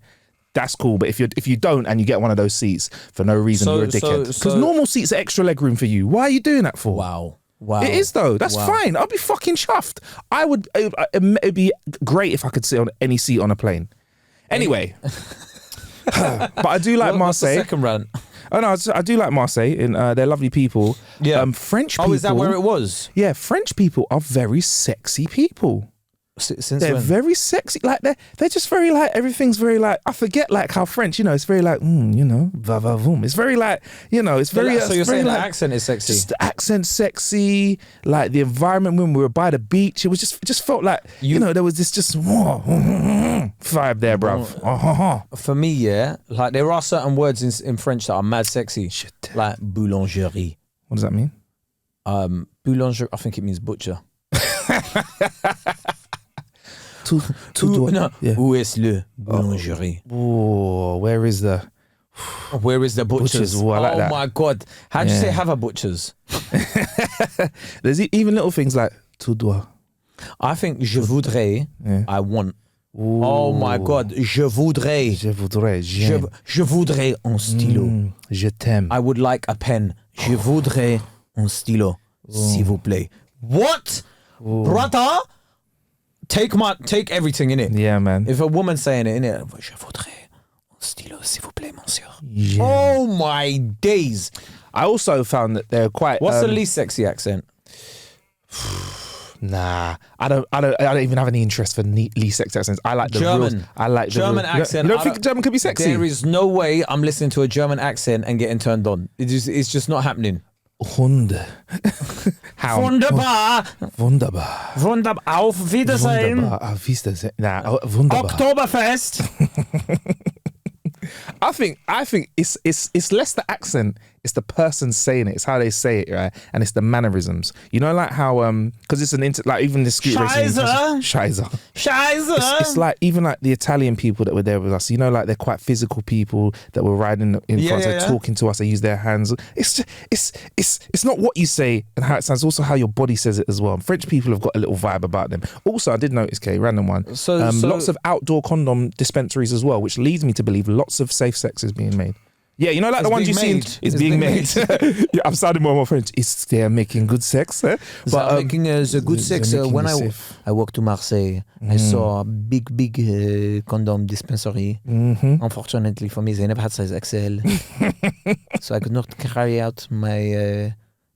that's cool. But if you don't and you get one of those seats for no reason, you're a dickhead. Because normal seats are extra legroom for you. Why are you doing that for? Wow. It is though. That's fine. I'll be fucking chuffed. It'd be great if I could sit on any seat on a plane. Anyway. But I do like Marseille. What's the second rant? Oh no, I do like Marseille, and they're lovely people. Yeah. French people. Oh, is that where it was? Yeah, French people are very sexy people. Since they're when? very sexy. Like they're just very like, everything's very like, I forget like how French, it's very like, va va voom. It's very like, it's very. So you're saying like, the accent is sexy? Just the accent sexy, like the environment when we were by the beach. It just felt like, there was this just vibe there, bruv. For me, yeah, like there are certain words in French that are mad sexy. Like boulangerie. What does that mean? Boulangerie, I think it means butcher. Où est le boulangerie? Oh, where is the butchers? Oh, I like that. My God. How do you say have a butchers? There's even little things like tout doit. I think je voudrais, I want. Ooh. Oh my God, je voudrais. Je voudrais un stylo. Je t'aime. I would like a pen. Je voudrais un stylo, s'il vous plaît. What? Brother? Take everything in it. Yeah, man. If a woman's saying it in it, je voudrais un stylo, s'il vous plaît, monsieur. Yeah. Oh my days. I also found that they're quite. What's the least sexy accent? Nah, I don't even have any interest for least sexy accents. I like the German. I like German the accent. You don't think German could be sexy? There is no way I'm listening to a German accent and getting turned on. It's just not happening. Hunde. How? Wunderbar. Wunderbar. Auf Wiedersehen. Wunderbar. Auf Wiedersehen. Nah, wunderbar. Oktoberfest. I think it's less the accent, it's the person saying it. It's how they say it, right? And it's the mannerisms. You know, like how because it's like even the street racing. Scheiße. It's like even like the Italian people that were there with us. You know, like they're quite physical people that were riding in front, they're talking to us. They use their hands. It's not what you say and how it sounds. Also how your body says it as well. French people have got a little vibe about them. Also, I did notice, Kae, random one. So lots of outdoor condom dispensaries as well, which leads me to believe lots of safe sex is being made. Yeah, you know, like the ones you've seen. It's being made. Yeah, I'm sounding more French. They're making good sex. But making the good sex. When I walked to Marseille, I saw a big condom dispensary. Unfortunately for me, they never had size XL, so I could not carry out my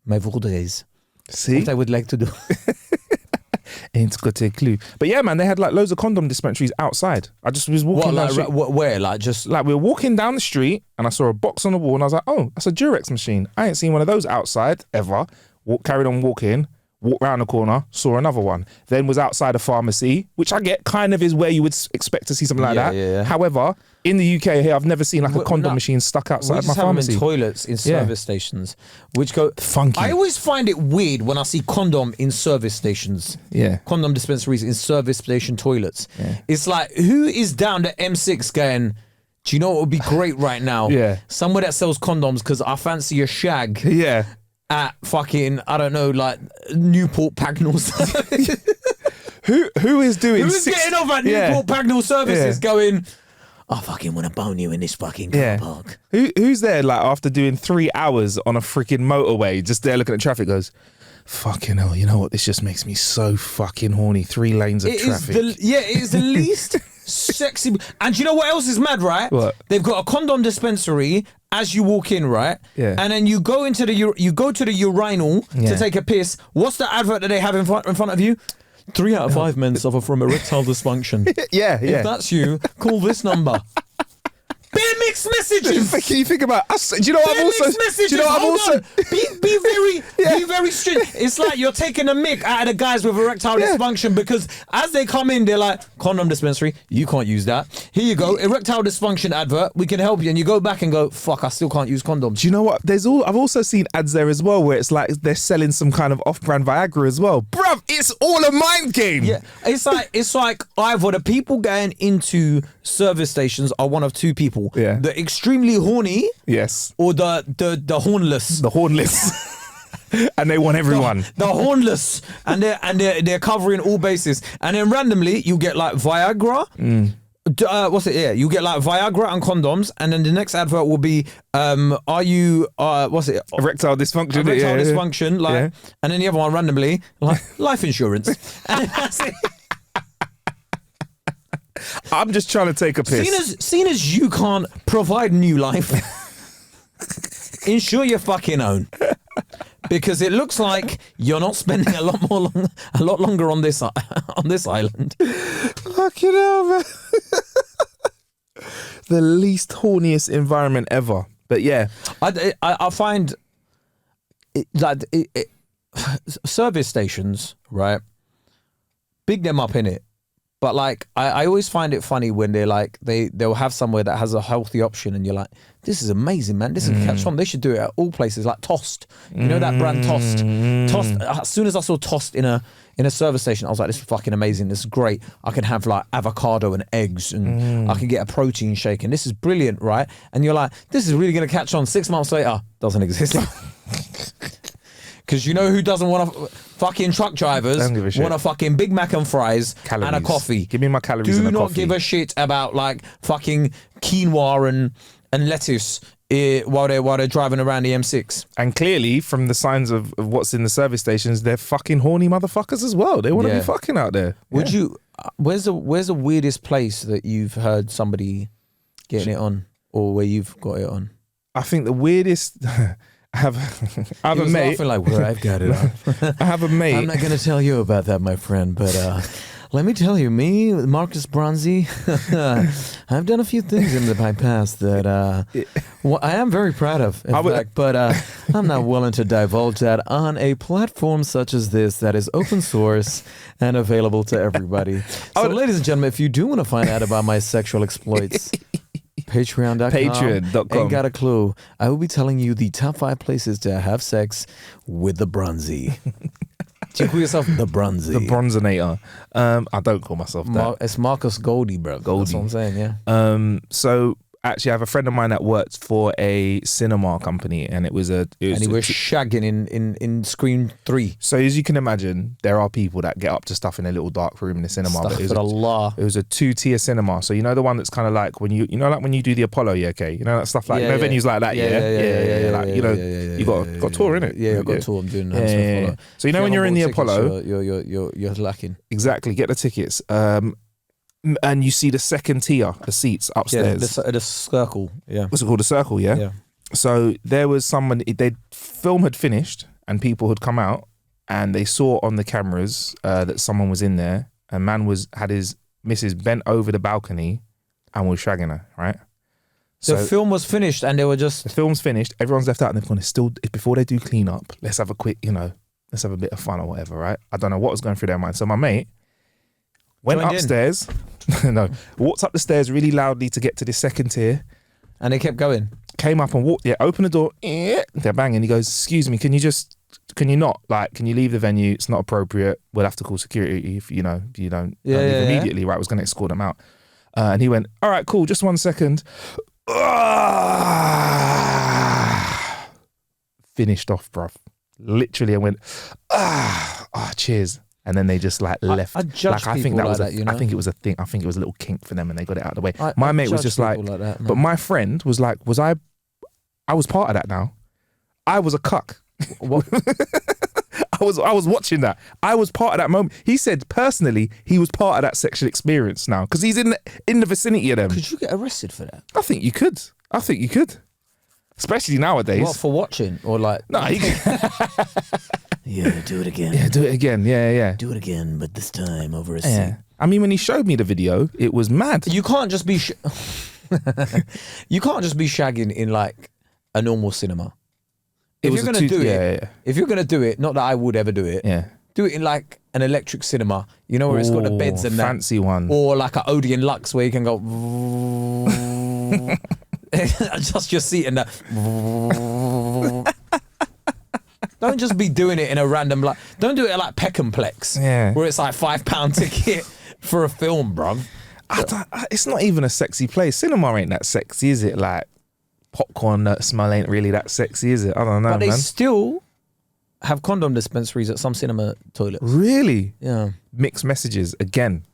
voudrais. See, what I would like to do. Ain't got a clue. But yeah, man, they had like loads of condom dispensaries outside. I just was walking down the street. Where? Like just Like we were walking down the street and I saw a box on the wall and I was like, oh, that's a Durex machine. I ain't seen one of those outside ever. Carried on walking. Walked round the corner, saw another one. Then was outside a pharmacy, which I get kind of is where you would expect to see something like that. Yeah. However, in the UK here, I've never seen like a condom machine stuck outside my pharmacy. We just have them in toilets in service stations, which go funky. I always find it weird when I see condom in service stations. Yeah. Condom dispensaries in service station toilets. Yeah. It's like, who is down the M6 going, do you know what would be great right now? Yeah. Somewhere that sells condoms because I fancy a shag. Yeah. At fucking, I don't know, like Newport Pagnell service. Who is doing Who's getting off at Newport Pagnell services going, I fucking want to bone you in this fucking car park. Who's there like after doing 3 hours on a freaking motorway, just there looking at traffic goes, fucking hell, you know what? This just makes me so fucking horny. 3 lanes of traffic. It is the least sexy. And you know what else is mad, right? What? They've got a condom dispensary as you walk in, right? Yeah. And then you go into the urinal to take a piss. What's the advert that they have in front of you? 3 out of 5 men suffer from erectile dysfunction. Yeah. If that's you, call this number. Beer mixed messages. Can you think about us? Do you know what I'm also? Do you know what I'm also? Be very strict. It's like you're taking a mick out of the guys with erectile dysfunction because as they come in, they're like, condom dispensary, you can't use that. Here you go, erectile dysfunction advert, we can help you. And you go back and go, fuck, I still can't use condoms. Do you know what? I've also seen ads there as well where it's like they're selling some kind of off-brand Viagra as well. Bruv, it's all a mind game. Yeah, it's like either the people going into service stations are one of two people. Yeah. The extremely horny. Yes. Or the hornless. The hornless. And they want everyone. The hornless. And they're covering all bases. And then randomly you get like Viagra. You get like Viagra and condoms, and then the next advert will be are you erectile dysfunction. Dysfunction, like, and then the other one randomly like life insurance. And that's it. I'm just trying to take a piss. Seen as you can't provide new life, insure your fucking own. Because it looks like you're not spending a lot longer on this island. Fucking hell, man. The least horniest environment ever. But yeah, I find that service stations, right? Big them up in it. But like, I always find it funny when they're like, they'll have somewhere that has a healthy option and you're like, this is amazing, man. This is catch on. They should do it at all places, like Tost. You know that brand Tost? Tost, as soon as I saw Tost in a service station, I was like, this is fucking amazing. This is great. I can have like avocado and eggs and I can get a protein shake and this is brilliant, right? And you're like, this is really going to catch on. 6 months later, doesn't exist. Because you know who doesn't want to fucking truck drivers want a fucking Big Mac and fries and a coffee. Give me my calories and a coffee. Do not give a shit about like fucking quinoa and lettuce while they're driving around the M6. And clearly, from the signs of what's in the service stations, they're fucking horny motherfuckers as well. They want to be fucking out there. Would you? Where's the weirdest place that you've heard somebody getting it on, or where you've got it on? I think the weirdest. I have a mate. Laughing like where I've got it on. I have a mate. I'm not going to tell you about that, my friend, but let me tell you, me, Marcus Bronzy, I've done a few things in my past that I am very proud of, in fact, but I'm not willing to divulge that on a platform such as this that is open source and available to everybody. So, ladies and gentlemen, if you do want to find out about my sexual exploits, Patreon.com. Ain't got a clue. I will be telling you the top 5 places to have sex with the Bronzy. Do you call yourself the Bronzy? The Bronzinator. I don't call myself that. It's Marcus Goldie, bro. Goldie. That's what I'm saying, yeah. So actually, I have a friend of mine that works for a cinema company, and he was shagging in Scream 3. So as you can imagine, there are people that get up to stuff in a little dark room in the cinema. But it was a 2-tier cinema. So you know the one that's kind of like when you do the Apollo, okay, you know that stuff like venues like that, you got a tour in it. Yeah, I got a tour. I'm doing that. So you know when you're in the Apollo, you're lacking. Exactly, get the tickets. And you see the second tier, the seats upstairs. Yeah, the circle. Yeah. What's it called? The circle, yeah? Yeah. So there was someone, film had finished and people had come out and they saw on the cameras that someone was in there. A man had his missus bent over the balcony and was shagging her, right? The film was finished and they were just... The film's finished, everyone's left out and they've gone, still, before they do clean up, let's have a quick, let's have a bit of fun or whatever, right? I don't know what was going through their mind. So my mate went upstairs, walked up the stairs really loudly to get to the second tier. And they kept going. Came up and walked, opened the door, they're banging. He goes, excuse me, can you leave the venue? It's not appropriate. We'll have to call security if you don't leave immediately, right? I was going to escort them out. And he went, all right, cool, just 1 second. Finished off, bruv. Literally, I went, cheers. And then they just left. I judge people like that, I think it was a thing. I think it was a little kink for them and they got it out of the way. My mate was just like that, but my friend was like, I was part of that now. I was a cuck. What? I was watching that. I was part of that moment. He said personally he was part of that sexual experience now because he's in the vicinity of them. Could you get arrested for that? I think you could. Especially nowadays. What, for watching or like? No, yeah, do it again. Yeah, do it again. Yeah. Do it again, but this time over a seat. I mean, when he showed me the video, it was mad. You can't just be shagging in like a normal cinema. If you're gonna do it, not that I would ever do it. Yeah. Do it in like an electric cinema, where it's got the beds and fancy one, or like an Odeon Lux where you can go. Just your seat and that. Don't just be doing it in a random don't do it at like Peckhamplex, where it's like £5 ticket for a film, bruv. It's not even a sexy place. Cinema ain't that sexy, is it? Like popcorn smell ain't really that sexy, is it? I don't know, but they still have condom dispensaries at some cinema toilets. Really? Yeah. Mixed messages again.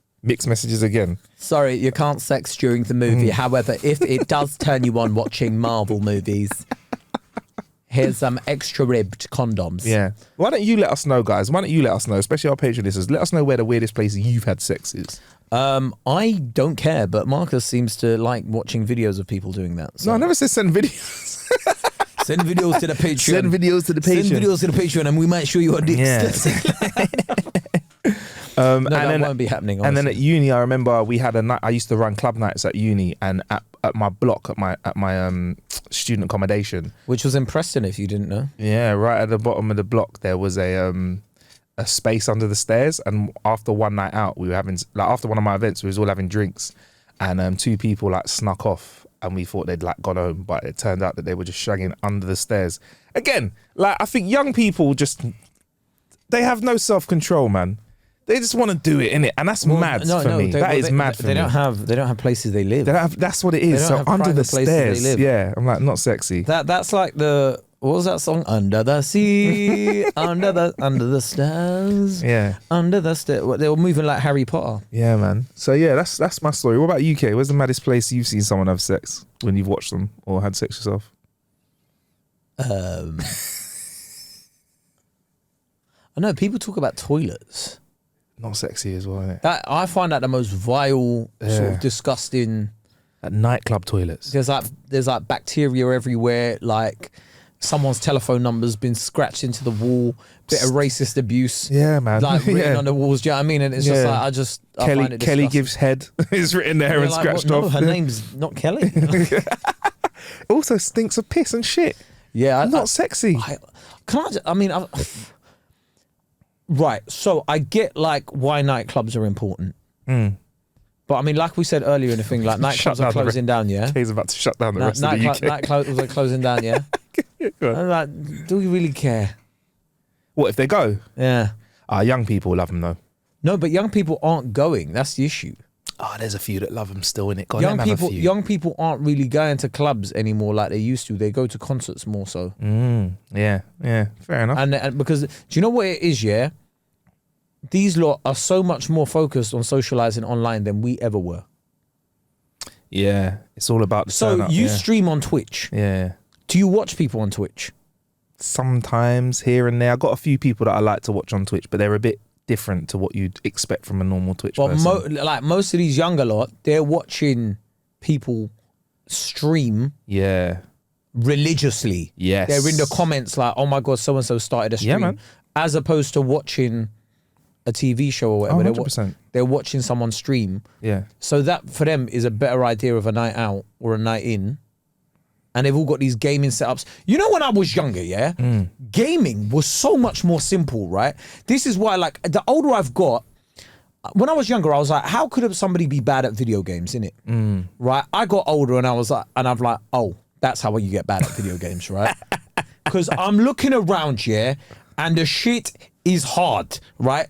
Sorry, you can't sex during the movie. However, if it does turn you on watching Marvel movies, here's some extra ribbed condoms. Yeah. Why don't you let us know, guys? Why don't you let us know, especially our Patreon listeners, let us know where the weirdest place you've had sex is. I don't care, but Marcus seems to like watching videos of people doing that. So. No, I never said send videos. Send videos to the Patreon. Send videos to the Patreon and we might show you our dicks. Yeah. That won't be happening, honestly. And then at uni, I remember we had a night. I used to run club nights at uni, and at my block, at my student accommodation, which was in Preston, if you didn't know. Yeah, right at the bottom of the block, there was a space under the stairs. And after one night out, we were having after one of my events, we was all having drinks, and two people snuck off, and we thought they'd gone home, but it turned out that they were just shagging under the stairs. Again, I think young people they have no self-control, man. They just want to do it, innit? And that's mad for me. That is mad for me. They don't have places they live. That's what it is. So under the stairs. Yeah, I'm like, not sexy. That's like what was that song? Under the sea, under the stairs. Yeah. Under the stairs. They were moving like Harry Potter. Yeah, man. So yeah, that's my story. What about UK? Where's the maddest place you've seen someone have sex when you've watched them or had sex yourself? I know people talk about toilets. Not sexy as well, innit? That I find that the most vile, sort of disgusting. At nightclub toilets. There's like bacteria everywhere. Like someone's telephone number's been scratched into the wall. Bit of racist abuse. Yeah, man. Like written on the walls. Do you know what I mean? And it's just like I find it Kelly gives head. It's written there and scratched off. No, her name's not Kelly. It also stinks of piss and shit. Yeah, not sexy. Right, so I get why nightclubs are important. But I mean, like we said earlier in the thing, nightclubs are closing down, yeah? He's about to shut down the rest of the UK. Nightclubs are closing down, yeah? Do we really care? What, if they go? Yeah. Young people love them though. No, but young people aren't going. That's the issue. There's a few that love them still, innit? God, young people aren't really going to clubs anymore like they used to. They go to concerts more so. Yeah, fair enough. And because, do you know what it is, yeah? These lot are so much more focused on socializing online than we ever were. Yeah, it's all about the So you stream on Twitch. Yeah. Do you watch people on Twitch? Sometimes, here and there. I've got a few people that I like to watch on Twitch, but they're a bit different to what you'd expect from a normal Twitch person. Most of these younger lot, they're watching people stream religiously. Yes. They're in the comments like, oh my God, so-and-so started a stream. Yeah, man. as opposed to watching a TV show or whatever. 100%. They're watching someone stream. Yeah. So that for them is a better idea of a night out or a night in. And they've all got these gaming setups. You know, when I was younger, yeah, gaming was so much more simple, right? This is why, like, the older I've got, when I was younger, I was like, how could somebody be bad at video games, innit? Right? I got older and I was like, and I'm like, oh, that's how you get bad at video games, right? Because I'm looking around, yeah, and the shit is hard, right?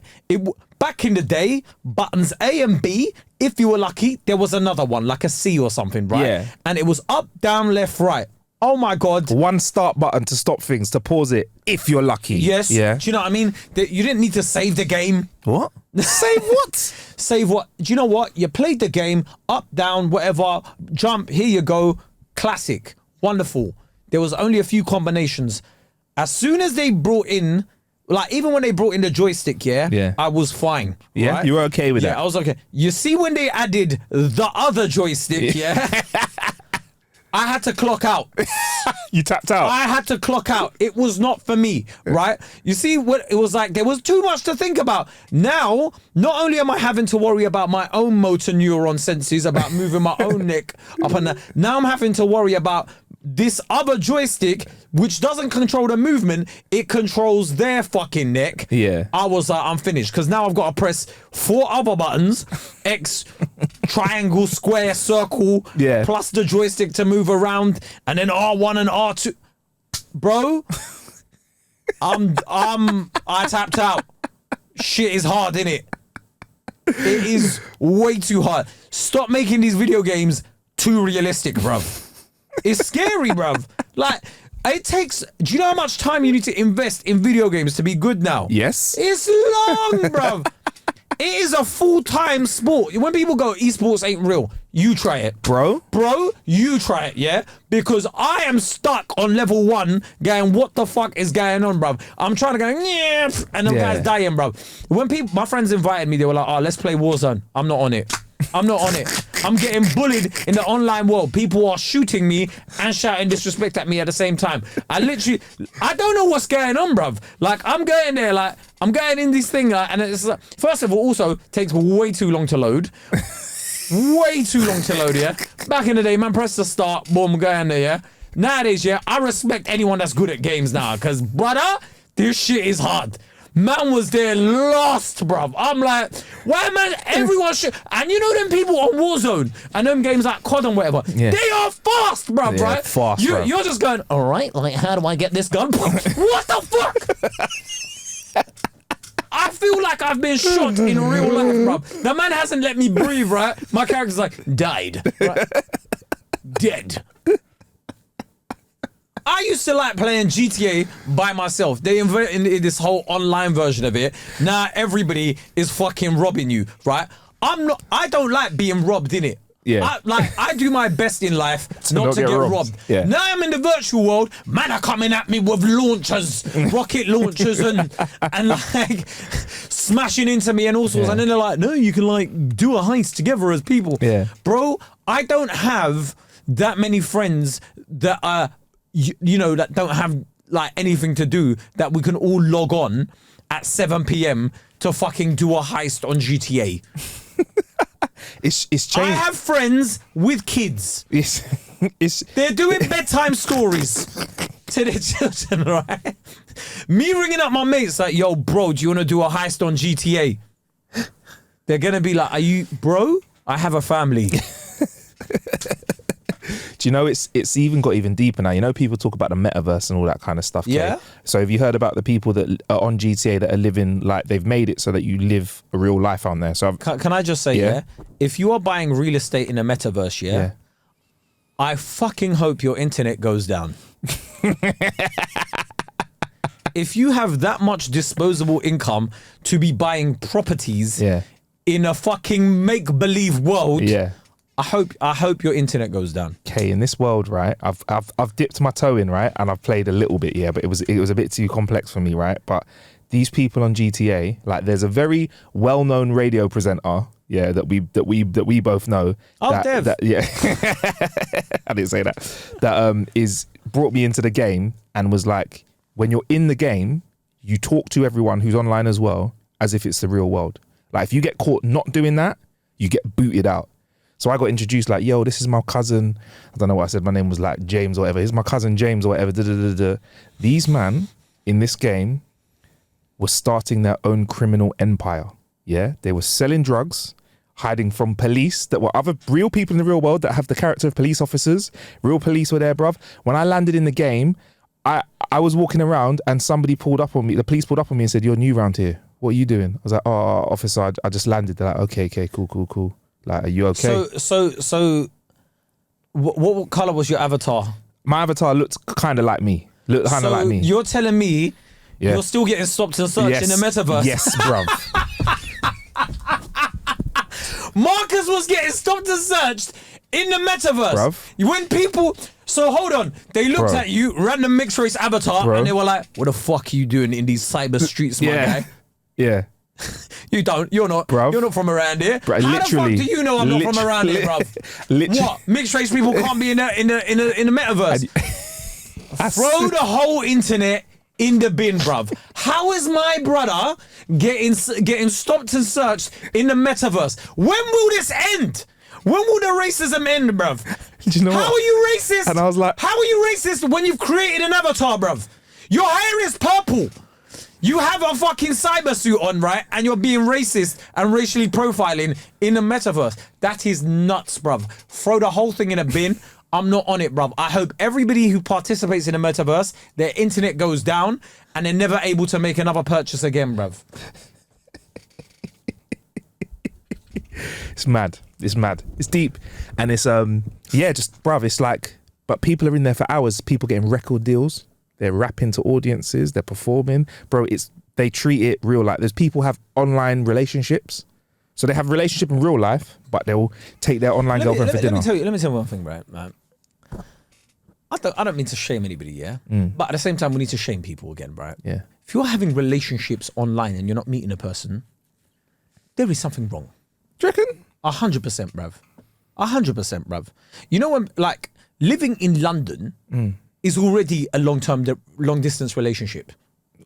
Back in the day, buttons A and B, if you were lucky, there was another one, like a C or something, right? Yeah. And it was up, down, left, right. Oh my God. One start button to stop things, to pause it, if you're lucky. Yes. Yeah. Do you know what I mean? You didn't need to save the game. What? Save what? Save what? Do you know what? You played the game, up, down, whatever, jump, here you go. Classic. Wonderful. There was only a few combinations. As soon as they brought in, like, even when they brought in the joystick, yeah. I was fine. Yeah, right? you were okay with that? Yeah, I was okay. You see when they added the other joystick, yeah? I had to clock out. You tapped out? I had to clock out. It was not for me, right? You see, what it was like, there was too much to think about. Now, not only am I having to worry about my own motor neuron senses, about moving my own neck up and down, now I'm having to worry about this other joystick, which doesn't control the movement, it controls their fucking neck. Yeah. I was like, I'm finished, because now I've got to press 4 other buttons, X, triangle, square, circle, Yeah. plus the joystick to move around, and then R1 and R2. Bro, I tapped out. Shit is hard, innit? It is way too hard. Stop making these video games too realistic, bruv. It's scary, bruv. Like, it takes... Do you know how much time you need to invest in video games to be good now? Yes. It's long, bruv. It is a full-time sport. When people go, esports ain't real, you try it. Bro, you try it, yeah? Because I am stuck on level 1 going, what the fuck is going on, bruv? I'm trying to go, yeah, and the guy's dying, bruv. When my friends invited me, they were like, oh, let's play Warzone. I'm not on it. I'm not on it. I'm getting bullied in the online world. People are shooting me and shouting disrespect at me at the same time. I don't know what's going on, bruv. Like, I'm going there, like, I'm going in this thing, like, and it's like, first of all, also takes way too long to load. Way too long to load, yeah? Back in the day, man, press the start, boom, go in there, yeah? Nowadays, yeah, I respect anyone that's good at games now, because, brother, this shit is hard. Man was there lost, bruv. I'm like, why, man? Everyone should. And you know them people on Warzone and them games like COD and whatever. Yeah. They are fast, bruv, right? Fast, bruv. You're just going, all right, like, how do I get this gun? What the fuck? I feel like I've been shot in real life, bruv. The man hasn't let me breathe, right? My character's like, died. Right? Dead. I used to like playing GTA by myself. They invented this whole online version of it. Now everybody is fucking robbing you, right? I don't like being robbed, innit? Yeah. I do my best in life not to get robbed. Yeah. Now I'm in the virtual world, man are coming at me with launchers, rocket launchers and like smashing into me and all sorts. And then they're like, no, you can like do a heist together as people. Yeah. Bro, I don't have that many friends that are... You know, that don't have like anything to do, that we can all log on at 7 p.m. to fucking do a heist on GTA. It's changed. I have friends with kids. They're doing bedtime stories to their children, right? Me ringing up my mates like, yo, bro, do you want to do a heist on GTA? They're gonna be like, are you, bro? I have a family. Do you know it's even got even deeper now? You know, people talk about the metaverse and all that kind of stuff. Yeah. Kay? So have you heard about the people that are on GTA that are living like they've made it so that you live a real life on there? So can I just say, yeah, if you are buying real estate in a metaverse, yeah, I fucking hope your internet goes down. If you have that much disposable income to be buying properties in a fucking make-believe world, I hope your internet goes down. Okay, in this world, right? I've dipped my toe in, right, and I've played a little bit, but it was a bit too complex for me, right? But these people on GTA, like, there's a very well-known radio presenter, that we both know. Oh, Dev. I didn't say that. That is brought me into the game and was like, when you're in the game, you talk to everyone who's online as well as if it's the real world. Like if you get caught not doing that, you get booted out. So I got introduced like, yo, this is my cousin. I don't know what I said. My name was like James or whatever. Here's my cousin James or whatever. These man in this game were starting their own criminal empire. Yeah, they were selling drugs, hiding from police that were other real people in the real world that have the character of police officers. Real police were there, bruv. When I landed in the game, I was walking around and somebody pulled up on me. The police pulled up on me and said, "You're new around here. What are you doing?" I was like, "Oh, officer, I just landed." They're like, okay, cool. Like, are you okay? So, what color was your avatar? My avatar looked kind of like me. Looked kind of like me. You're telling me you're still getting stopped and searched in the metaverse? Yes, bruv. Marcus was getting stopped and searched in the metaverse. Bruv. When people... So hold on. They looked at you, random mixed race avatar, and they were like, what the fuck are you doing in these cyber streets, my guy? Yeah. You're not. Bruv. You're not from around here. Bruv, How the fuck do you know I'm not from around here, bruv? What? Mixed race people can't be in the metaverse. Throw the whole internet in the bin, bruv. How is my brother getting stopped and searched in the metaverse? When will this end? When will the racism end, bruv? Do you know How what? are you racist? And I was like, how are you racist when you've created an avatar, bruv? Your hair is purple. You have a fucking cyber suit on, right? And you're being racist and racially profiling in the metaverse. That is nuts, bruv. Throw the whole thing in a bin. I'm not on it, bruv. I hope everybody who participates in the metaverse, their internet goes down and they're never able to make another purchase again, bruv. It's mad. It's deep. And it's, just, bruv, it's like, but people are in there for hours. People getting record deals. They're rapping to audiences. They're performing. Bro, they treat it real. Like, there's people have online relationships. So they have a relationship in real life, but they'll take their online girlfriend for dinner. Let me tell you one thing, right? I don't mean to shame anybody, yeah? But at the same time, we need to shame people again, right? Yeah. If you're having relationships online and you're not meeting a person, there is something wrong. Do you reckon? 100%, bruv. 100%, bruv. You know when, like, living in London is already a long distance relationship.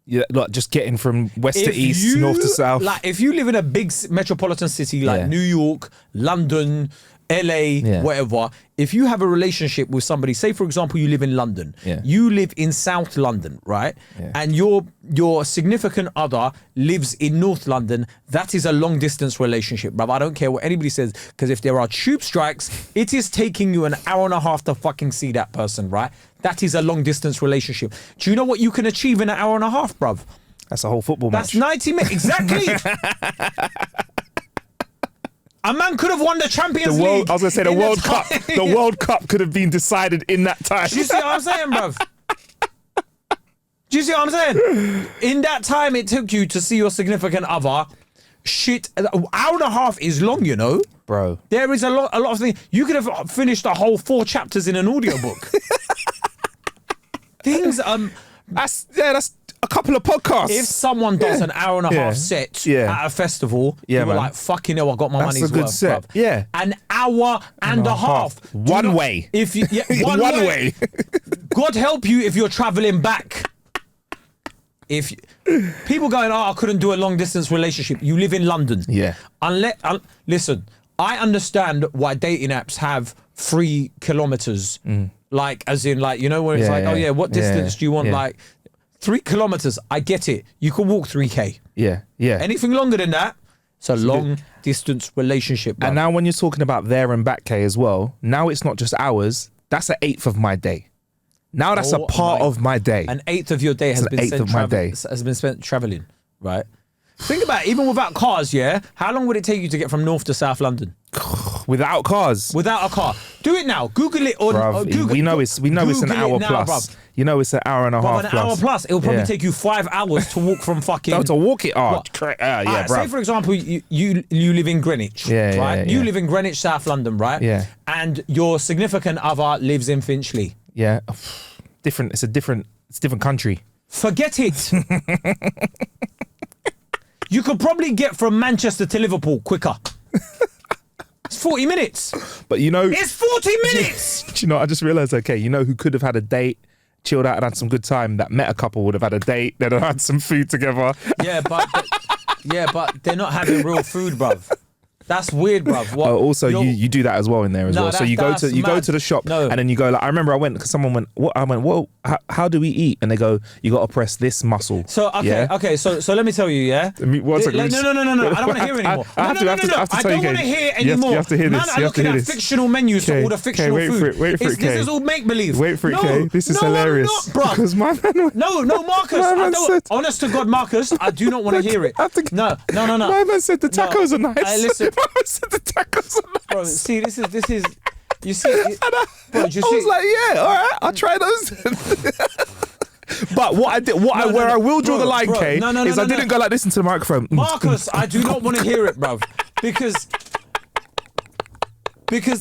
Yeah, like just getting from west to east, north to south. Like, if you live in a big metropolitan city like New York, London, LA, whatever, if you have a relationship with somebody, say for example you live in London, you live in South London, right? And your significant other lives in North London, that is a long distance relationship, bruv. I don't care what anybody says, because if there are tube strikes, it is taking you an hour and a half to fucking see that person, right? That is a long distance relationship. Do you know what you can achieve in an hour and a half, bruv? That's a whole football match. That's 90 minutes, exactly. A man could have won the Champions League. I was going to say the World Cup. The World Cup could have been decided in that time. Do you see what I'm saying, bruv? Do you see what I'm saying? In that time it took you to see your significant other, an hour and a half is long, you know? Bro. There is a lot of things. You could have finished the whole 4 chapters in an audiobook. That's a couple of podcasts. If someone does an hour and a half set at a festival, you're like, fucking hell, I got my money's worth. That's a good set. Bruv. Yeah. An hour and a half. One way. If you, one way. God help you if you're traveling back. If people going, I couldn't do a long distance relationship. You live in London. Yeah. Listen, I understand why dating apps have 3 kilometers. Like, as in, like, you know, where it's what distance do you want? Like, 3 kilometers, I get it. You can walk 3K. Yeah. Anything longer than that, it's a long distance relationship. Bro. And now when you're talking about there and back K as well, now it's not just hours, that's an 1/8 of my day. Now that's a part of my day. An 1/8 of your day has been spent traveling, right? Think about it, even without cars, how long would it take you to get from North to South London? Without cars. Without a car. Do it now. Google it or Google. We know it's an hour plus. Bruv. You know it's an hour and a half plus. An hour plus. It'll probably take you 5 hours to walk from fucking. No, to walk it. Say for example, you live in Greenwich, right? You live in Greenwich, South London, right? Yeah. And your significant other lives in Finchley. Yeah. Different. It's a different country. Forget it. You could probably get from Manchester to Liverpool quicker. It's 40 minutes. But you know... It's 40 minutes! Do you know, I just realised, okay, you know who could have had a date chilled out and had some good time, that met a couple, would have had a date, they'd have had some food together. Yeah, but they're not having real food, bruv. That's weird, bruv. What, also, you do that as well in there as well. So you go to the shop and then you go like, I remember I went because someone went, what? I went, whoa, how do we eat? And they go, you got to press this muscle. So okay, so let me tell you, yeah. No. I don't want to hear anymore. I don't want to hear anymore. You have to hear this. Man, I look at fictional menus for all the fictional food. Wait for it, This is all make believe. Wait for it, Kae. This is hilarious. No, I'm not, bruv. Because my man. No, Marcus. Honest to God, Marcus, I do not want to hear it. No. My man said the tacos are nice. Listen. My man said the tacos are nice. Bro, see, this is. You see, I was like, yeah, all right, I'll try those. But where I will draw the line, Kae, is I didn't go like this into the microphone. Marcus, I do not want to hear it, bruv, because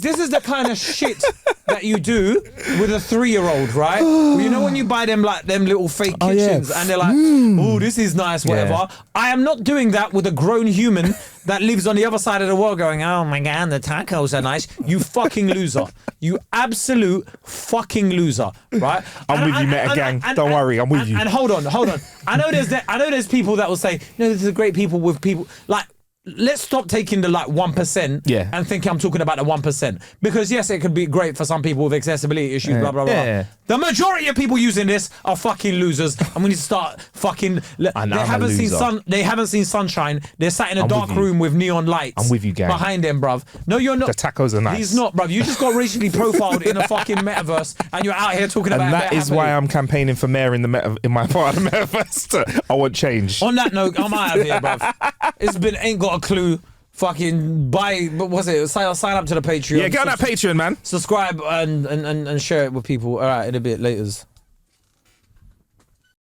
this is the kind of shit that you do with a 3-year-old, right? You know when you buy them like them little fake kitchens and they're like, oh, this is nice, whatever. Yeah. I am not doing that with a grown human that lives on the other side of the world going, oh my God, the tacos are nice. You fucking loser. You absolute fucking loser, right? I'm with you, Meta Gang. Don't worry, I'm with you. And hold on. I know there's people that will say, no, this is great people with people like. Let's stop taking the like 1% and think I'm talking about the 1%, because yes, it could be great for some people with accessibility issues, blah blah blah. Yeah. The majority of people using this are fucking losers, and we need to start fucking. They haven't seen sunshine. They're sat in a dark room with neon lights. I'm with you, gang. Behind them, bruv. No, you're not. The tacos are nice. He's not, bruv. You just got racially profiled in a fucking metaverse, and you're out here talking about. And that is why I'm campaighting for mayor in my part of the metaverse. I want change. On that note, I'm out of here, bruv. Ain't got a clue. Fucking buy, what was it? Sign up to the Patreon. Yeah, get on that Patreon, man. Subscribe and share it with people. All right, in a bit, laters.